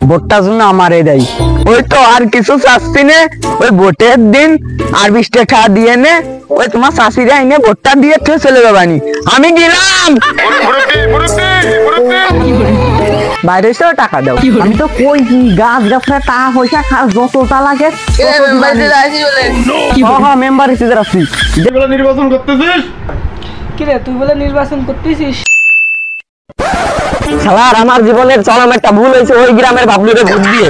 ভোটটার জন্য আমারে দেয়। ওই তো আর কিছু চাচ্ছি না, ওই ভোটের দিন আর 20 টাকা দিয়ে নে, ওই তোমার চাষিরা এনে ভোটটা দিয়ে চলে যাবানি। আমি গেলাম, বাইরে এসে টাকা দাও। আমি তো কইছি গাছ গাছরা টাকা পয়সা যতটা লাগে মেম্বার হিসেবে আসছি। নির্বাচন করতেছিস কিরে তুই বলে নির্বাচন করতেছিস? শালার আমার জীবনের চরম একটা ভুল হয়েছে ওই গ্রামের বাবলুরে ভোট দিয়ে।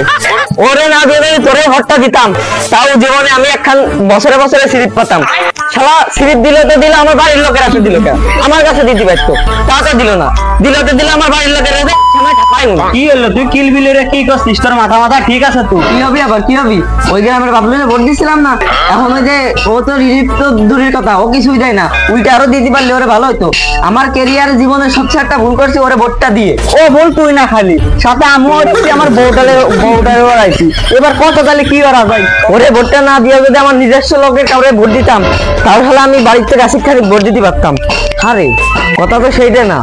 ওরে না দিয়ে তোরে ভোটটা দিতাম, তাও জীবনে আমি একখান বছরে বছরে সিরিপ পাতাম। শালা সিরিপ দিলে তো দিলে আমার বাড়ির লোকের কাছে দিল, আমার কাছে দিতে পারতো, টাকা দিল না। দিলে তো দিলে আমার বাড়ির লোকের কি হলো? তুই কিল বিলের কি করছিস? তোর মাথা মাথা ঠিক আছে? তুই কি হবি আবার? কি হবি? ওই গ্রামের বাবলুরে ভোট দিছিলাম না, এখন ওই যে ও তো রিলিফ তো দূরের কথা, ও কিছুই দেয় না, উল্টা আরো দিতে পারলে ওরে ভালো হতো। আমার ক্যারিয়ার জীবনের সবচেয়ে একটা ভুল করছি, ওরে ভোটটা দিয়ে। ও বল তুই না খালি সাথে আমিও হচ্ছি, আমার বউটারে আইছি। এবার কত তাহলে কি করা যায়? ওরে ভোটটা না দিয়ে যদি আমার নিজস্ব লোকের কাউরে ভোট দিতাম, তাহলে আমি বাড়ির থেকে আশিক খানিক ভোট দিতে পারতাম। আরে কথা তো সেইটা না,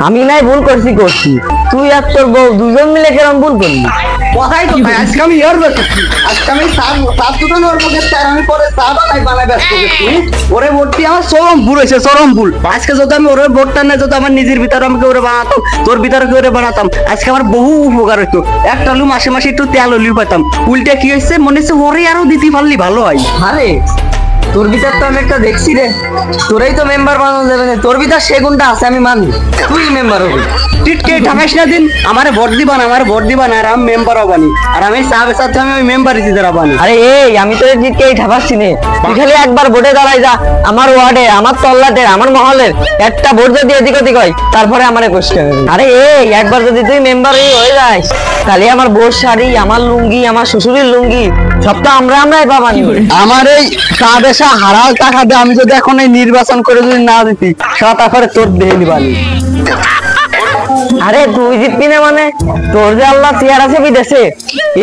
আমি নাই ভুল করছি, তুই আর তোর বউ দুজন মিলে কেরম ভুল করলি? কথাই তো ভাই, আজকে আমি ইয়ার করছি, আজকে আমি সাত দুটো ওর মুখে চার, আমি পরে চা বানাই ব্যস্ত করছি। ওরে ভোটটি আমার চরম ভুল হয়েছে, চরম ভুল। আজকে যদি আমি ওরে ভোটটা না, যদি আমার নিজের ভিতরে আমাকে ওরে বানাতাম, তোর ভিতরে ওরে বানাতাম, আজকে আমার বহু উপকার হইতো। একটা আলু মাসে মাসে একটু তেল হলিও পেতাম। উল্টে কি হয়েছে মনে হচ্ছে ওরে আরো দিতে পারলি ভালো হয়। আরে তোর ভিতর তো আমি একটা দেখছি রে, তোরাই তো মেম্বার বানানো যাবে না, তোর ভিতর সেগুনটা আছে আমি মানি, তুই মেম্বার হবি। টিটকে ঠাকাইস না দিন, আমারে ভোট দিবা না, আর আমি মেম্বার হবানি, আর আমি চা বেচাতে আমি ওই মেম্বার হিসেবে দাঁড়াবানি। আরে এই আমি তো টিটকে ঠাকাচ্ছি নে, তুই খালি একবার ভোটে দাঁড়াই যা, আমার ওয়ার্ডে, আমার তল্লাটের, আমার মহলের একটা ভোট যদি এদিক ওদিক হয়, তারপরে আমারে কোশ্চেন। আরে এই একবার যদি তুই মেম্বার হয়ে যাস, তাহলে আমার বোর শাড়ি, আমার লুঙ্গি, আমার শ্বশুরের লুঙ্গি সব তো আমরাই পাবানি। আমার এই চা বেচা হারাল টাকা দিয়ে আমি যদি এখন এই নির্বাচন করে যদি না দিতি, তারপরে তোর দেহে দিবানি। আরে তুই জিতবি না মানে? তোর যে আল্লাহ চেয়ার আছে বিদেশে,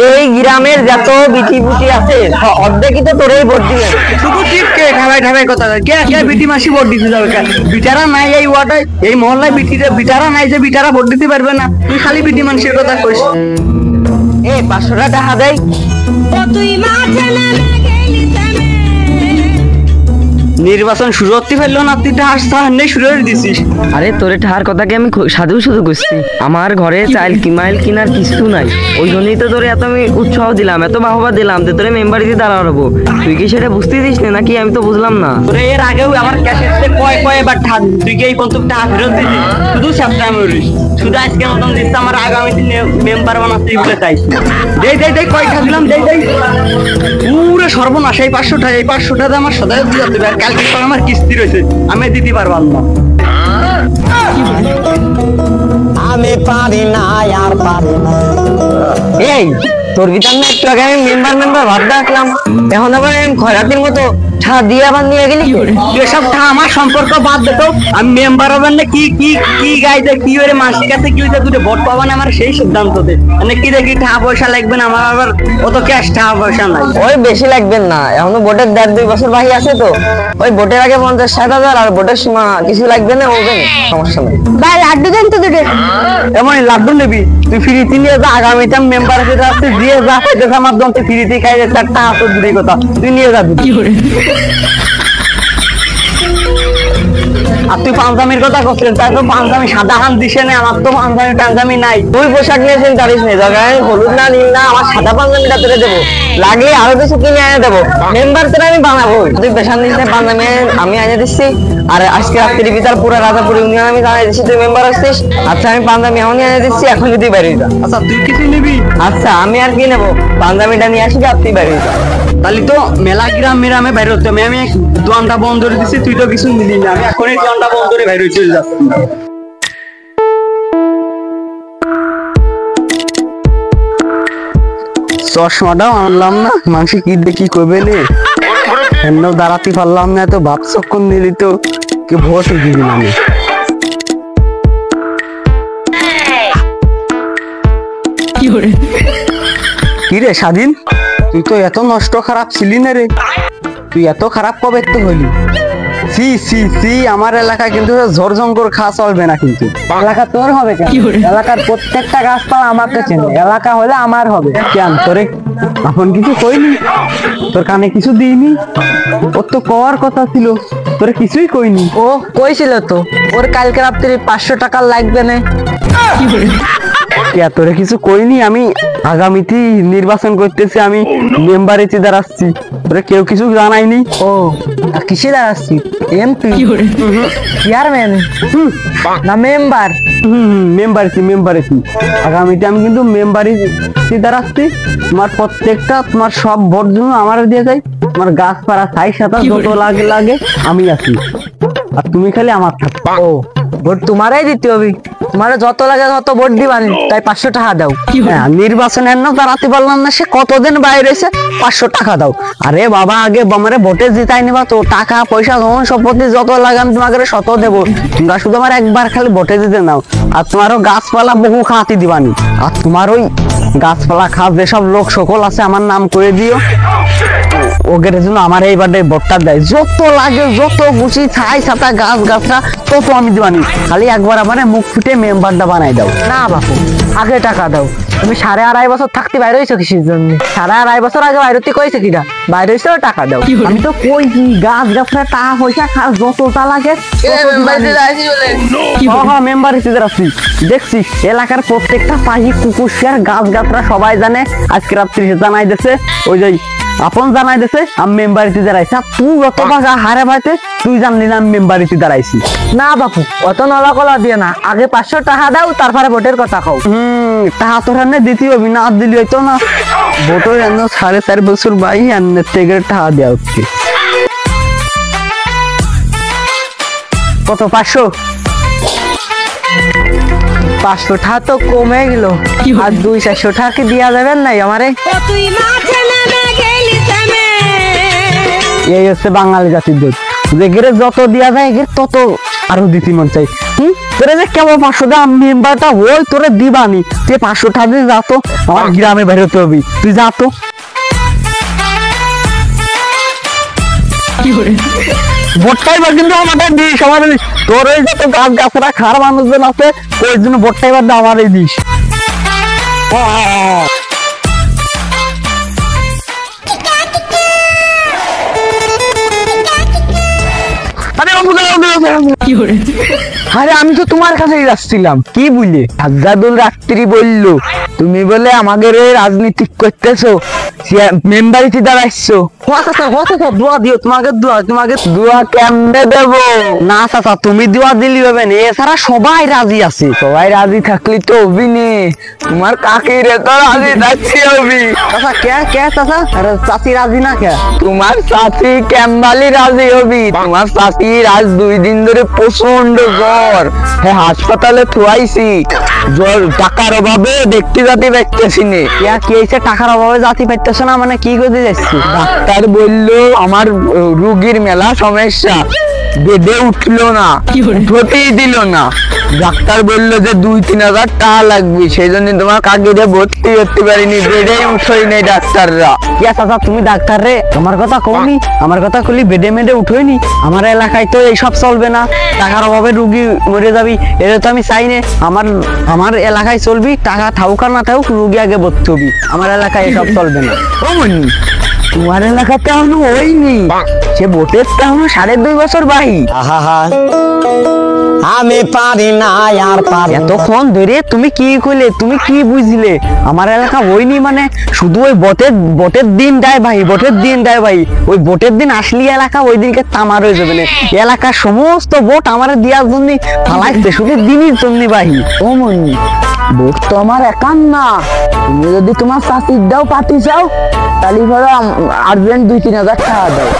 এই গ্রামের যত বিটি বুটি আছে অর্ধেকই তো তোরই ভোট দিবে। শুধু টিপকে ঠাবাই কথা, কে বিটি মাসি ভোট দিতে যাবে? বিটারা নাই এই ওয়ার্ডে, এই মহল্লায় বিটারা নাই যে বিটারা ভোট দিতে পারবে না। তুই খালি বিটি মানুষের কথা কইস। এই 500 টাকা দেয় নির্বাচন শুরু হতে পারলো না, তুই শুরু করে দিছিস। আরে তোরে ঠার কথাকে আমি সাধু করছি, আমার ঘরে চাইল কিমাইল কিনার কিছু নাই, ওই জন্যই তো তোরে এত আমি উৎসাহ দিলাম, এত বাহবা দিলাম যে তোরে মেম্বার দিয়ে দাঁড়াবো। তুই কি সেটা বুঝতে দিস না নাকি? আমি তো বুঝলাম না। তোরে এর আগেও আমার ক্যাশেটে কয়বার ঠাক, তুই কি এই পর্যন্ত টাকা ফেরত দিছিস? শুধু সেপ্টেম্বরে, শুধু আজকে মতন দিচ্ছে, আমার আগামী দিনে মেম্বার বানাতে বলে চাইছি। দেই কয়টা দিলাম, দেই পুরো সর্বনাশ। এই 500 টাকা, এই 500 টাকা আমার সদায় দিয়ে দেবে, আর কালকে আমার কিস্তি রয়েছে, আমি দিতে পারবাম না। আমি পারি না, আর পারি না। এই তোর ভিতর না একটু আগে আমি মেম্বার ভাব ডাকলাম, এখন আবার খয়রাতির মতো ঠা দিয়ে আবার নিয়ে গেলি। এসব ঠা আমার সম্পর্ক বাদ দে তো, আমি মেম্বার হবেন না কি কি কি গাইতে কি ওরে মাসির কাছে কি হইতে দুটো ভোট পাবান, আমার সেই সিদ্ধান্ত দে। মানে কি দেখি টাকা পয়সা লাগবে না, আমার আবার অত ক্যাশ টাকা পয়সা নাই। ওই বেশি লাগবেন না, এখনো ভোটের 1.5-2 বছর বাকি আছে তো, ওই ভোটের আগে 50-60 হাজার, আর ভোটের সময় কিছু লাগবে না, হবে না, সমস্যা নাই। ভাই লাড্ডু দেন তো দুটো। এমন লাড্ডু নিবি তুই? ফ্রিতে নিয়ে যা, আগামীতে মেম্বার হতে যাচ্ছিস, দিয়ে যা খাইতেছ আমার দম, তুই ফ্রিতে খাই, 4 টাকা তোর দূরের কথা, তুই নিয়ে যা। আর তুই পাঞ্জামির কথা করছিলেন, তাই তো পাঞ্জামি সাদা হান দিছে না, আমার তো পাঞ্জামি টাঞ্জামি নাই। তুই পোশাক নিয়েছেন জানিস না, জায়গায় হলুদ না নীল না, আমার সাদা পাঞ্জামিটা তোরে দেবো, লাগলে আরো কিছু কিনে এনে দেবো, মেম্বার তোরা আমি বানাবো। তুই পেশান দিস না, পাঞ্জামি আমি এনে দিচ্ছি, আর আজকে রাত্রির ভিতর পুরো রাজাপুর ইউনিয়ন আমি জানাই দিচ্ছি তুই মেম্বার আসছিস। আচ্ছা আমি পাঞ্জামি এখনই এনে দিচ্ছি, এখন যদি বাড়ি যা। আচ্ছা তুই কিছু নিবি? আচ্ছা আমি আর কি নেবো, পাঞ্জামিটা নিয়ে আসি, আপনি বাড়ি যা। তাহলে তো মেলা গ্রামে বাইরে হতে হবে, আমি দোকানটা বন্ধ করে দিচ্ছি, তুই তো কিছু নিলি না, আমি এখনই দোকানটা বন্ধ করে বাইরে চলে যাচ্ছি। চশমাটাও আনলাম না, মানুষ কি দেখি করবে নে, এমনও দাঁড়াতে পারলাম না, এত ভাব চক্ষণ নিলি তো কি ভোট দিবি না। আমি কি রে স্বাধীন, তুই তো এত নষ্ট খারাপ ছিলি না রে, তুই এত খারাপ কবে তো হলি? সি সি সি, আমার এলাকায় কিন্তু ঝড় জঙ্গল খাওয়া চলবে না কিন্তু। এলাকা তোর হবে কেন? এলাকার প্রত্যেকটা গাছপালা আমাকে চেনে, এলাকা হলে আমার হবে। কেন তোরে এখন কিছু কইনি? তোর কানে কিছু দিইনি? ওর তো কওয়ার কথা ছিল, তোরে কিছুই কইনি। ও কইছিল তো ওর কালকে রাত্রি 500 টাকা লাগবে না। তোরে কিছু কইনি? আমি আগামীতে নির্বাচন করতেছি, আমি মেম্বারে দাঁড়াচ্ছি, তোরে কেউ কিছু জানাইনি। ও কিসে দাঁড়াচ্ছি? এমপি, চেয়ারম্যান না মেম্বার? মেম্বারেছি আগামীতে আমি কিন্তু মেম্বারে দাঁড়াচ্ছি। তোমার প্রত্যেকটা তোমার সব ভোট জন্য আমার দিয়ে যায়। তোমার গাছপালা ছাই সাতা যত লাগে আমি আছি, আর তুমি খালি আমার থাকো। ও ভোট তোমারই দিতে হবে, তোমার যত লাগে তত ভোট দিবানি, তাই 500 টাকা দাও। হ্যাঁ, নির্বাচনের না দাঁড়াতে পারলাম না, সে কতদিন বাইরে এসে 500 টাকা দাও। আরে বাবা, আগে আমারে ভোটে জিতাই নিবা তো, টাকা পয়সা ধন সম্পত্তি যত লাগে আমি তোমাকে শত দেবো। তোমরা শুধু আমার একবার খালি ভোটে দিতে নাও, আর তোমারও গাছপালা বহু খাওয়াতে দিবানি। আর তোমার ওই গাছপালা খাওয়া যেসব লোক সকল আছে আমার নাম করে দিও, ওদের জন্য আমার এইবারে ভোটটা দেয়। যত লাগে যত খুশি ছাই ছাতা গাছ গাছরা তত আমি দিবানি, খালি একবার আমার মুখ ফুটে মেম্বারটা বানাই দাও। না বাপু, আগে টাকা দাও। তুমি 2.5 বছর থাকতে বাইরে হয়েছো কিসের জন্য? 2.5 বছর আগে বাইরে কইছে কিনা বাইরে হয়েছে, টাকা দাও। আমি তো কইছি গাছ গাছরা টাকা পয়সা খাস যতটা লাগে মেম্বার হিসেবে আসছি। দেখছি এলাকার প্রত্যেকটা পাখি কুকুর শিয়ার গাছ গাছরা সবাই জানে। আজকে রাত্রি জানাই দিছে, ওই যে আপন জানাই দিছে আমি মেম্বারিতে দাঁড়াইছি। আর তুই যত বাগা হারে ভাইতে তুই জানলি না আমি মেম্বারিতে দাঁড়াইছি। না বাপু, অত নলাকলা দিয়ে না, আগে 500 টাকা দাও, তারপরে ভোটের কথা কও। টাকা তোর এনে দিতে হবে, না দিলি হইতো না। ভোটের এনে 4.5 বছর ভাই এনে থেকে টাকা দেওয়া হচ্ছে। কত? 500? 500 টাকা তো কমে গেল, আর 200-400 টাকা কি দিয়া যাবেন নাই আমারে? এই হচ্ছে বাঙালি জাতির দোষ, যে গেরে যত দিয়া যায় এগের তত আরো দিতে মন চাই। তোরে যে কেমন 500 টাকা মেম্বারটা হই তোরে দিবানি, তুই 500 টাকা দিয়ে যা তো, আমার গ্রামে বেরোতে হবে, তুই যা তো। ভোটটা এবার কিন্তু আমাদের দিস, আমাদের দিস। তোর ওই যত গাছ গাছরা খার মানুষজন আছে ওই জন্য ভোটটা এবার আমারই দিস। আরে আমি তো তোমার কাছেই যাচ্ছিলাম। কি বুঝলে? আজাদুল রাত্রি বললো তুমি বলে আমাদের রাজনীতি করতেছো, মেম্বারিতে দাঁড়াইছো। দোয়া দিও, তোমাকে দোয়া কেমনে দেবো? না চাচা, তুমি দোয়া দিলি হবে না, এছাড়া সবাই রাজি আছে। সবাই রাজি থাকলি তো হবি নে, তোমার কাকি রে তো রাজি থাকছি হবি। চাচা কে চাচা? আরে চাচি রাজি না কে? তোমার চাচি কেমবালি রাজি হবি। তোমার চাচি আজ 2 দিন ধরে প্রচন্ড জ্বর, হ্যাঁ হাসপাতালে থুয়াইছি। জ্বর টাকার অভাবে দেখতে যাতে পাইতেছি নে। কি হয়েছে? টাকার অভাবে জাতি পাইতেছ না মানে কি করতে যাচ্ছি? ডাক্তার বললো আমার রুগীর মেলা সমস্যা, বেডে উঠলো না, উঠতেই দিল না। ডাক্তার বললো যে 2-3 হাজার টাকা লাগবে, সেই জন্য তোমার কাকিরে ভর্তি করতে পারিনি, বেডে উঠোই নেই ডাক্তাররা। চাচা তুমি ডাক্তার রে তোমার কথা কওনি, আমার কথা কলি বেডে মেডে উঠোইনি। আমার এলাকায় তো এইসব চলবে না, টাকার অভাবে রুগী মরে যাবি, এটা তো আমি চাই না। আমার এলাকায় চলবি, টাকা থাকুক আর না থাকুক, রুগী আগে ভর্তি হবি। আমার এলাকায় এসব চলবে না। তোমার এলাকাতে এখনো হয়নি, সে ভোটের তো এখনো 2.5 বছর ভাই। আমি পারি না আর পারি। এতক্ষণ ধরে তুমি কি কইলে, তুমি কি বুঝলে? আমার এলাকা হয়নি মানে শুধু ওই ভোটের দিন দেয় ভাই, ভোটের দিন দেয় ভাই। ওই ভোটের দিন আসলি এলাকা ওই দিনকে তামার হয়ে যাবে না। এলাকার সমস্ত ভোট আমার দেওয়ার জন্য ফালাইছে, শুধু দিনের জন্য ভাই। ও মনি, ভোট তো আমার একান না, তুমি যদি তোমার চাষির দাও পাতি চাও, তাহলে ধরো আর্জেন্ট 2-3 হাজার টাকা দাও।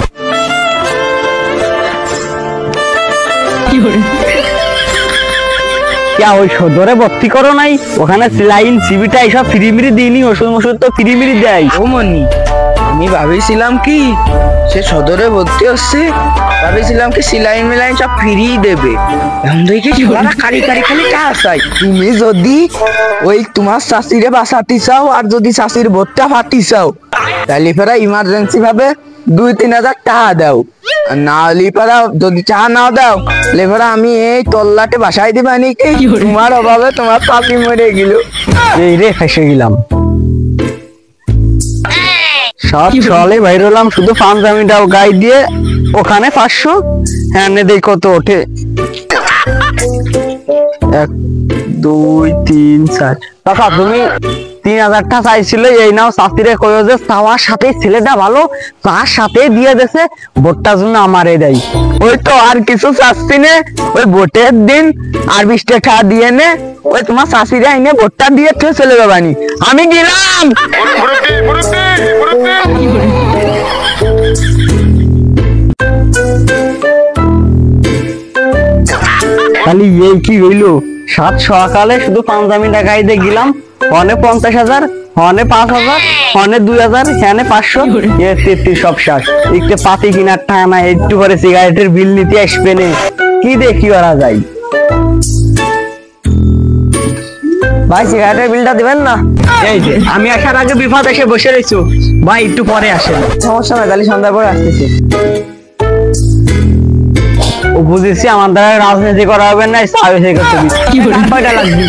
ওই সদরে ভর্তি করো নাই? ওখানে সিলাইন সিবিটা এইসব ফ্রি মিরি দিইনি, ওষুধ তো ফ্রি মিরি দেয়। ও মনি, আমি ভাবিছিলাম কি সে সদরে ভর্তি হচ্ছে, ভাবিছিলাম কি সিলাইন মিলাইন সব ফ্রি দেবে। খালি টাকা চাই। তুমি যদি ওই তোমার শাশিরে বাঁচাতে চাও আর যদি শাশির ভোটটা ফাটি চাও, তাহলে ফেরা ইমার্জেন্সি ভাবে 2-3 হাজার টাকা দাও, আর না হলে ফেরা যদি টাকা না দাও লেফেরা আমি এই তল্লাটে বাসায় দিবানি কি তোমার অভাবে তোমার পাপি মরে গেল। এই রে ফেসে গেলাম। সব চলে বাইর হলাম, শুধু পাঞ্জাবিটাও গায়ে দিয়ে ওখানে 500, হ্যাঁ নে দেই কত ওঠে। 1 2 3 4। কাকা তুমি 3000 টাকা চাইছিল, এই নাও শাস্তিরে কইও যে তাওয়ার সাথে ছেলেটা ভালো, তার সাথে দিয়ে দেছে, ভোটটার জন্য আমারে দেয়। ওই তো আর কিছু চাচ্ছি না, ওই ভোটের দিন আর 20 টাকা দিয়ে নে, ওই তোমার শাশুড়ি আইনে ভোটটা দিয়ে তো চলে যাবানি, আমি গেলাম। তাহলে এই কি হইলো, 7 সকালে শুধু পাঞ্জাবিটা গায়ে দিয়ে গেলাম, হনে 50,000, হনে 5,000, হনে 2,000, হ্যানে 500, 33 সব শেষ। একটু পাতি কিনার টাকা না, একটু করে সিগারেটের বিল নিতে আসবে না, কি দেখি ওরা যায়। ভাই সিগারেটের বিলটা দিবেন না? এই যে আমি আসার আগে বিপদ এসে বসে রয়েছো, ভাই একটু পরে আসেন। সমস্যা নাই, তাহলে সন্ধ্যার পরে আসতেছি। ও বুঝেছি আমার দ্বারা রাজনীতি করা হবে না, কয়টা লাগবে।